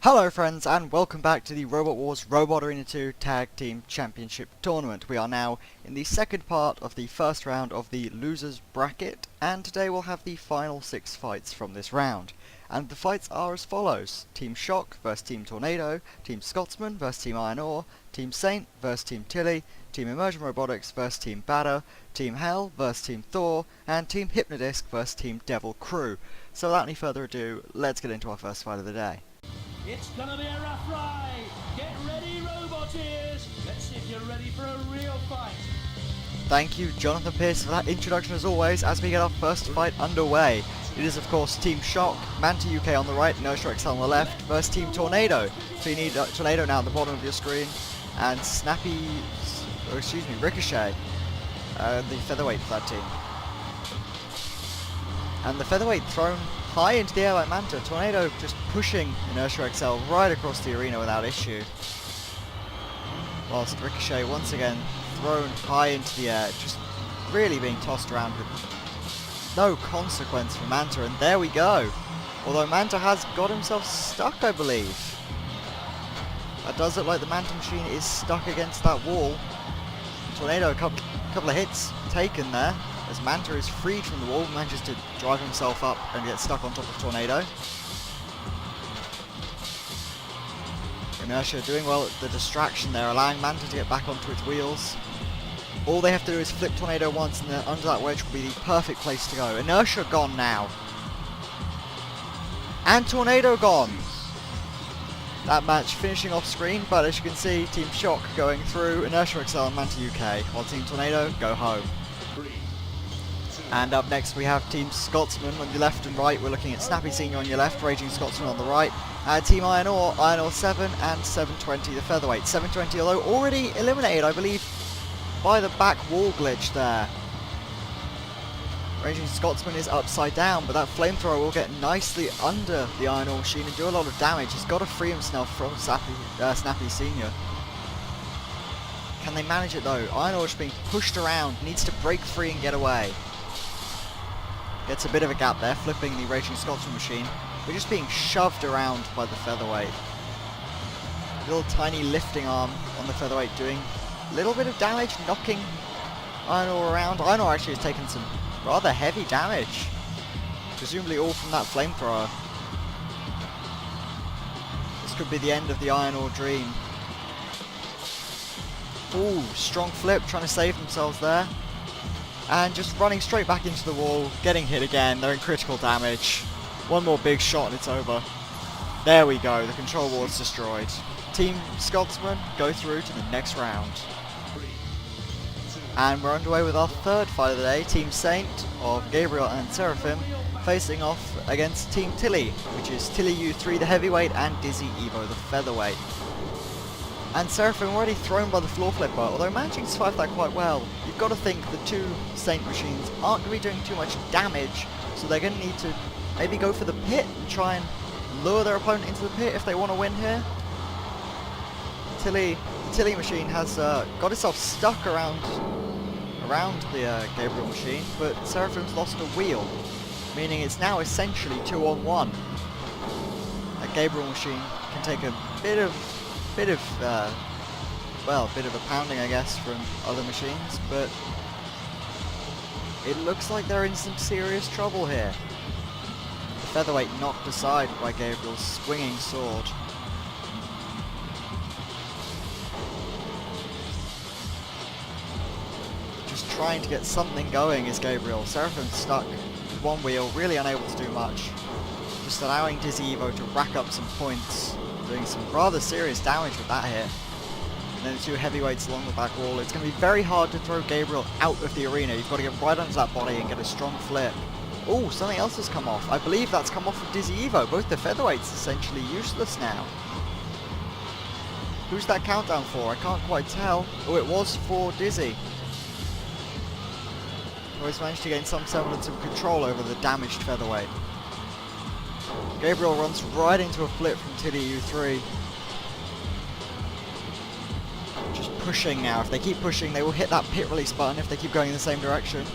Hello friends and welcome back to the Robot Wars Robot Arena 2 Tag Team Championship Tournament. We are now in the second part of the first round of the losers bracket, and today we'll have the final 6 fights from this round. And the fights are as follows: Team Shock vs Team Tornado, Team Scotsman vs Team Iron Ore, Team Saint vs Team Tilly, Team Immersion Robotics vs Team Batter, Team Hell vs Team Thor, and Team Hypnodisc vs Team Devil Crew. So without any further ado, let's get into our first fight of the day. It's gonna be a rough ride. Get ready, Roboteers. Let's see if you're ready for a real fight. Thank you, Jonathan Pierce, for that introduction as always, as we get our first fight underway. It is, of course, Team Shock, Manta UK on the right, Inertia XL on the left, versus Team Tornado. So you need Tornado now at the bottom of your screen, and Ricochet, the featherweight for that team. And the featherweight thrown high into the air by Manta. Tornado just pushing Inertia XL right across the arena without issue. Whilst Ricochet once again thrown high into the air, just really being tossed around with no consequence for Manta, and there we go. Although Manta has got himself stuck, I believe. That does look like the Manta machine is stuck against that wall. Tornado, a couple of hits taken there, as Manta is freed from the wall, manages to drive himself up and get stuck on top of Tornado. Inertia doing well at the distraction there, allowing Manta to get back onto its wheels. All they have to do is flip Tornado once, and then under that wedge will be the perfect place to go. Inertia gone now. And Tornado gone. That match finishing off screen, but as you can see, Team Shock going through, Inertia XL and Manta UK, while Team Tornado go home. And up next we have Team Scotsman on your left and right. We're looking at Snappy Senior on your left, Raging Scotsman on the right. Team Iron Ore 7 and 720 the featherweight. 720 although already eliminated, I believe, by the back wall glitch there. Raging Scotsman is upside down, but that flamethrower will get nicely under the Iron Ore machine and do a lot of damage. He's got to free himself from Snappy Senior. Can they manage it though? Iron Ore is being pushed around, needs to break free and get away. Gets a bit of a gap there, flipping the Raging Scotsman machine. We're just being shoved around by the featherweight. Little tiny lifting arm on the featherweight doing a little bit of damage, knocking Iron Ore around. Iron Ore actually has taken some rather heavy damage, presumably all from that flamethrower. This could be the end of the Iron Ore dream. Ooh, strong flip, trying to save themselves there. And just running straight back into the wall, getting hit again. They're in critical damage. One more big shot and it's over. There we go, the control ward's destroyed. Team Scotsman go through to the next round. And we're underway with our third fight of the day. Team Saint of Gabriel and Seraphim facing off against Team Tilly, which is Tilly U3 the heavyweight and Dizzy Evo the featherweight. And Seraphim already thrown by the floor flipper, although managing to survive that quite well. You've got to think the two Saint machines aren't going to be doing too much damage, so they're going to need to maybe go for the pit and try and lure their opponent into the pit if they want to win here. The Tilly machine has got itself stuck around the Gabriel machine, but Seraphim's lost a wheel, meaning it's now essentially 2-on-1. That Gabriel machine can take a bit of a pounding, I guess, from other machines, but it looks like they're in some serious trouble here. The featherweight knocked aside by Gabriel's swinging sword. Just trying to get something going is Gabriel. Seraphim stuck with one wheel, really unable to do much. Just allowing Dizzy Evo to rack up some points, doing some rather serious damage with that hit. And then the two heavyweights along the back wall. It's going to be very hard to throw Gabriel out of the arena. You've got to get right onto that body and get a strong flip. Oh, something else has come off. I believe that's come off of Dizzy Evo. Both the featherweights essentially useless now. Who's that countdown for? I can't quite tell. Oh, it was for Dizzy. Always managed to gain some semblance of control over the damaged featherweight. Gabriel runs right into a flip from Tilly U3. Just pushing now. If they keep pushing, they will hit that pit release button if they keep going in the same direction.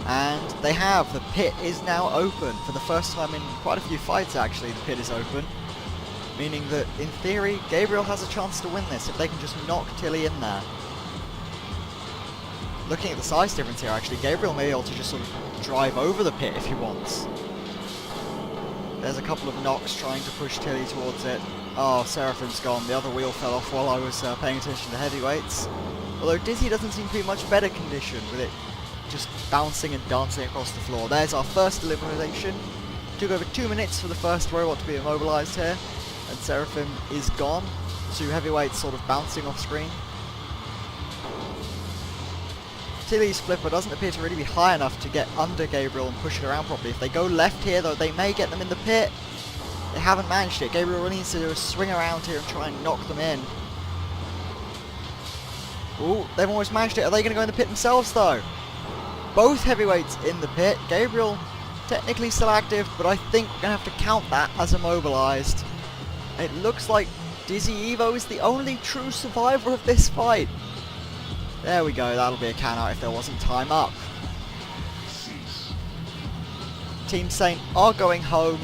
And they have. The pit is now open. For the first time in quite a few fights, actually, the pit is open. meaning that, in theory, Gabriel has a chance to win this if they can just knock Tilly in there. Looking at the size difference here, actually, Gabriel may be able to just sort of drive over the pit if he wants. There's a couple of knocks trying to push Tilly towards it. Oh, Seraphim's gone. The other wheel fell off while I was paying attention to heavyweights. Although Dizzy doesn't seem to be in much better condition with it just bouncing and dancing across the floor. There's our first elimination. Took over 2 minutes for the first robot to be immobilized here. And Seraphim is gone. 2 heavyweights sort of bouncing off screen. Tilly's flipper doesn't appear to really be high enough to get under Gabriel and push it around properly. If they go left here, though, they may get them in the pit. They haven't managed it. Gabriel really needs to do a swing around here and try and knock them in. Ooh, they've almost managed it. Are they going to go in the pit themselves, though? Both heavyweights in the pit. Gabriel technically still active, but I think we're going to have to count that as immobilized. It looks like Dizzy Evo is the only true survivor of this fight. There we go, that'll be a count out if there wasn't time up. Team Saint are going home,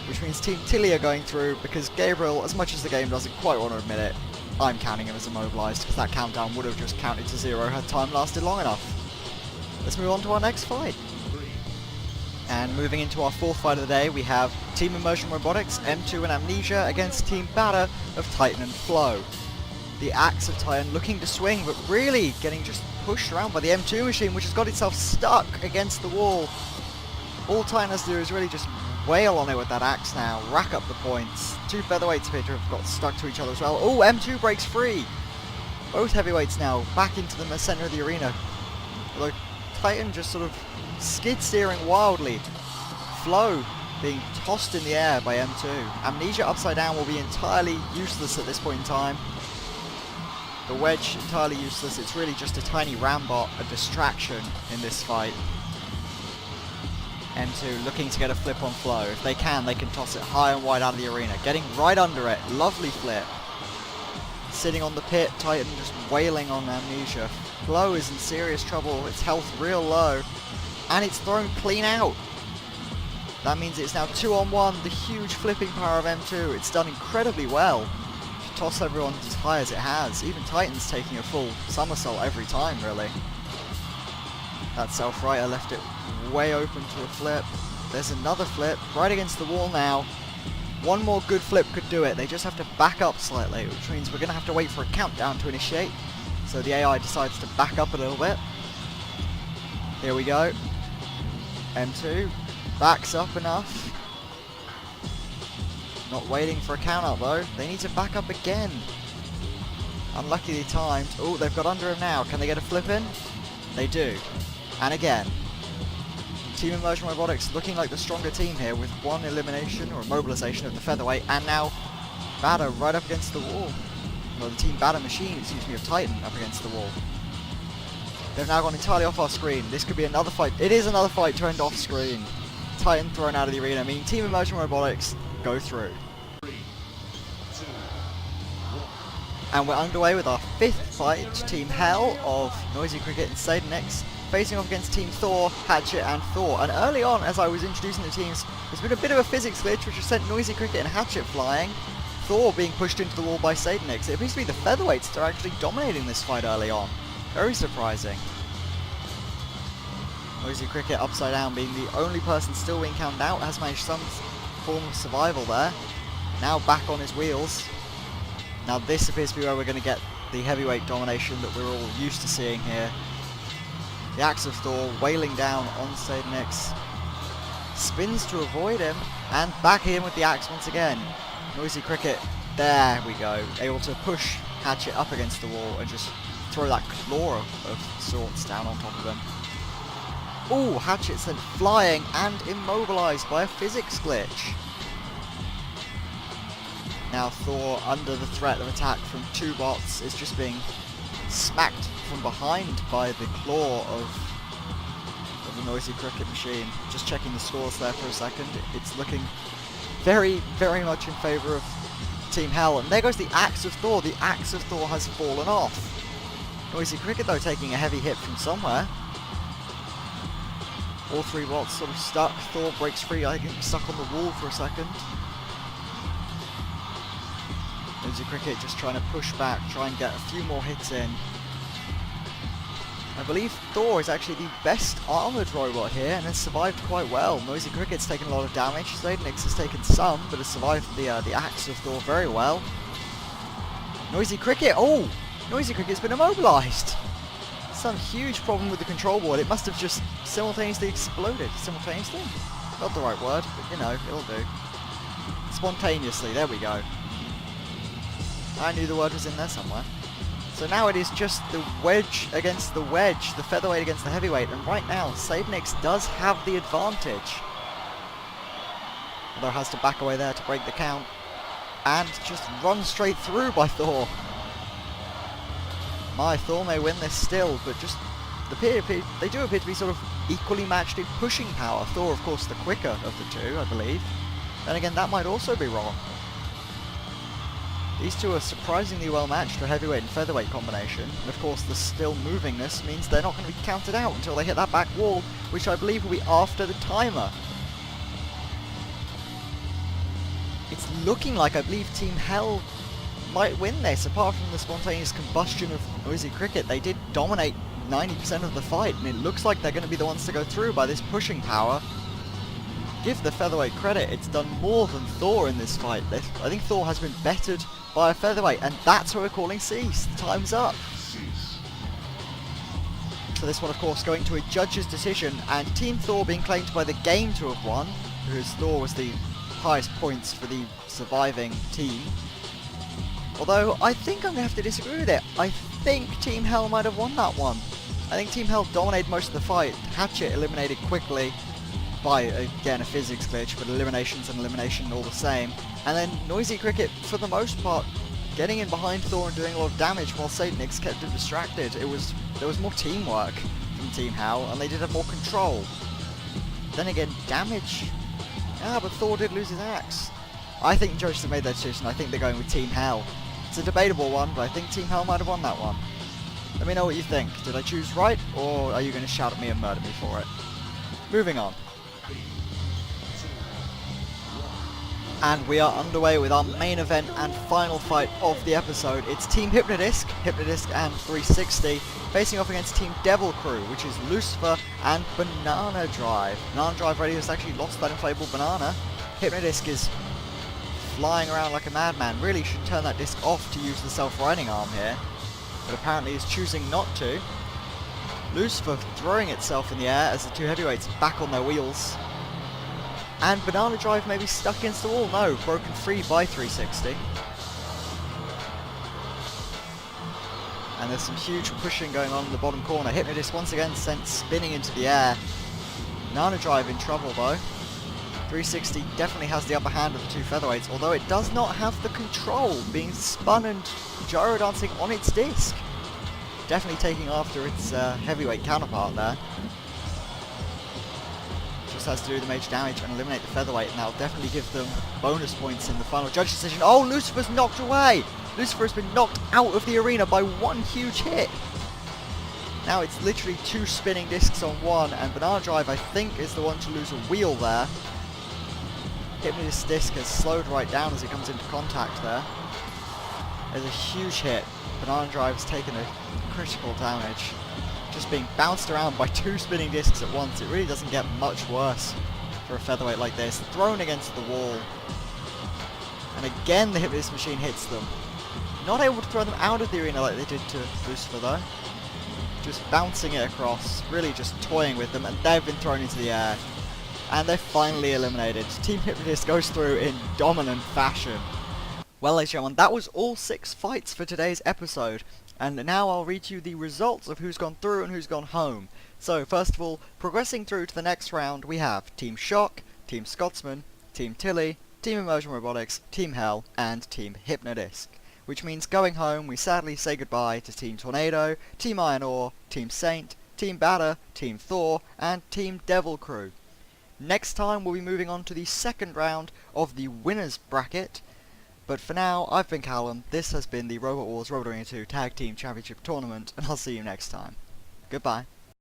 which means Team Tilly are going through, because Gabriel, as much as the game doesn't quite want to admit it, I'm counting him as immobilized, because that countdown would have just counted to 0 had time lasted long enough. Let's move on to our next fight. And moving into our 4th fight of the day, we have Team Immersion Robotics, M2 and Amnesia, against Team Batter of Titan and Flow. The axe of Titan looking to swing, but really getting just pushed around by the M2 machine, which has got itself stuck against the wall. All Titan has to do is really just wail on it with that axe now, rack up the points. 2 featherweights appear to have got stuck to each other as well. Oh, M2 breaks free! Both heavyweights now back into the center of the arena. Although Titan just sort of skid steering wildly. Flow being tossed in the air by M2. Amnesia upside down will be entirely useless at this point in time. The wedge entirely useless. It's really just a tiny rambot, a distraction in this fight. M2 looking to get a flip on Flow. If they can toss it high and wide out of the arena. Getting right under it. Lovely flip. Sitting on the pit, Titan just wailing on Amnesia. Flow is in serious trouble. Its health real low. And it's thrown clean out. That means it's now 2-on-1. The huge flipping power of M2. It's done incredibly well. Toss everyone as high as it has. Even Titan's taking a full somersault every time, really. That self-righter left it way open to a flip. There's another flip, right against the wall now. One more good flip could do it. They just have to back up slightly, which means we're going to have to wait for a countdown to initiate. So the AI decides to back up a little bit. Here we go. M2 backs up enough. Not waiting for a count out though. They need to back up again. Unluckily timed. Oh, they've got under him now. Can they get a flip in? They do. And again. Team Immersion Robotics looking like the stronger team here with 1 elimination or immobilization of the featherweight, and now Batter right up against the wall. Well, the Team Batter machine, excuse me, of Titan up against the wall. They've now gone entirely off our screen. This could be another fight. It is another fight to end off screen. Titan thrown out of the arena, meaning Team Immersion Robotics go through. 3, 2, 1. And we're underway with our 5th fight. Team Hell of Noisy Cricket and Sadenix facing off against Team Thor, Hatchet and Thor. And early on, as I was introducing the teams, there's been a bit of a physics glitch which has sent Noisy Cricket and Hatchet flying. Thor being pushed into the wall by Sadenix. It appears to be the featherweights that are actually dominating this fight early on. Very surprising. Noisy Cricket upside down being the only person still being counted out, has managed some form of survival there. Now back on his wheels. Now this appears to be where we're going to get the heavyweight domination that we're all used to seeing here. The axe of Thor wailing down on Sadenix. Spins to avoid him, and back in with the axe once again. Noisy Cricket, there we go, able to push Hatchet up against the wall and just throw that claw of sorts down on top of him. Ooh, Hatchet sent flying and immobilized by a physics glitch. Now Thor, under the threat of attack from 2 bots, is just being smacked from behind by the claw of the Noisy Cricket machine. Just checking the scores there for a second. It's looking very, very much in favour of Team Hell. And there goes the axe of Thor. The axe of Thor has fallen off. Noisy Cricket, though, taking a heavy hit from somewhere. All 3 bots sort of stuck. Thor breaks free, I think, stuck on the wall for a second. Noisy Cricket just trying to push back, try and get a few more hits in. I believe Thor is actually the best armoured robot here and has survived quite well. Noisy Cricket's taken a lot of damage, Zadenix has taken some, but has survived the axe of Thor very well. Noisy Cricket, oh! Noisy Cricket's been immobilised! Some huge problem with the control board, it must have just simultaneously exploded. Simultaneously? Not the right word, but you know, it'll do. Spontaneously, there we go. I knew the word was in there somewhere. So now it is just the wedge against the wedge, the featherweight against the heavyweight, and right now, Sabenix does have the advantage. Although has to back away there to break the count, and just run straight through by Thor. My, Thor may win this still, but just they do appear to be sort of equally matched in pushing power. Thor, of course, the quicker of the two, I believe. Then again, that might also be wrong. These two are surprisingly well matched for heavyweight and featherweight combination, and of course the still movingness means they're not going to be counted out until they hit that back wall, which I believe will be after the timer. It's looking like I believe Team Hell might win this, apart from the spontaneous combustion of Noisy Cricket. They did dominate 90% of the fight, and it looks like they're going to be the ones to go through by this pushing power. Give the featherweight credit, it's done more than Thor in this fight. I think Thor has been bettered by a featherweight, and that's what we're calling cease. Time's up. So this one, of course, going to a judge's decision, and Team Thor being claimed by the game to have won, because Thor was the highest points for the surviving team. Although, I think I'm going to have to disagree with it. I think Team Hell might have won that one. I think Team Hell dominated most of the fight. Hatchet eliminated quickly by, again, a physics glitch, but elimination's an elimination all the same. And then Noisy Cricket, for the most part, getting in behind Thor and doing a lot of damage while Satanix kept him distracted. There was more teamwork from Team Hell, and they did have more control. Then again, damage. Ah, but Thor did lose his axe. I think the judges have made their decision. I think they're going with Team Hell. It's a debatable one, but I think Team Hell might have won that one. Let me know what you think. Did I choose right, or are you going to shout at me and murder me for it? Moving on. And we are underway with our main event and final fight of the episode. It's Team Hypnodisc and 360, facing off against Team Devil Crew, which is Lucifer and Banana Drive. Banana Drive Radio has actually lost that inflatable banana. Hypnodisc is flying around like a madman. Really should turn that disc off to use the self-riding arm here, but apparently is choosing not to. Lucifer throwing itself in the air as the two heavyweights back on their wheels. And Banana Drive may be stuck against the wall. No, broken free by 360. And there's some huge pushing going on in the bottom corner. Hypnodisc once again sent spinning into the air. Banana Drive in trouble though. 360 definitely has the upper hand of the two featherweights, although it does not have the control, being spun and gyro dancing on its disc. Definitely taking after its heavyweight counterpart there. Just has to do the major damage and eliminate the featherweight, and that'll definitely give them bonus points in the final judge decision. Oh, Lucifer's knocked away! Lucifer has been knocked out of the arena by one huge hit. Now it's literally two spinning discs on one, and Banana Drive, I think, is the one to lose a wheel there. Hypnodisc disc has slowed right down as it comes into contact there. There's a huge hit. Banana Drive has taken a critical damage. Just being bounced around by two spinning discs at once. It really doesn't get much worse for a featherweight like this. Thrown against the wall. And again the Hypnodisc machine hits them. Not able to throw them out of the arena like they did to Lucifer though. Just bouncing it across. Really just toying with them, and they've been thrown into the air. And they're finally eliminated. Team Hypnodisc goes through in dominant fashion. Well, ladies and gentlemen, that was all 6 fights for today's episode. And now I'll read you the results of who's gone through and who's gone home. So, first of all, progressing through to the next round, we have Team Shock, Team Scotsman, Team Tilly, Team Immersion Robotics, Team Hell, and Team Hypnodisc. Which means going home, we sadly say goodbye to Team Tornado, Team Iron Ore, Team Saint, Team Batter, Team Thor, and Team Devil Crew. Next time, we'll be moving on to the second round of the winners bracket. But for now, I've been Callum, this has been the Robot Wars Robot RA2 Tag Team Championship Tournament, and I'll see you next time. Goodbye.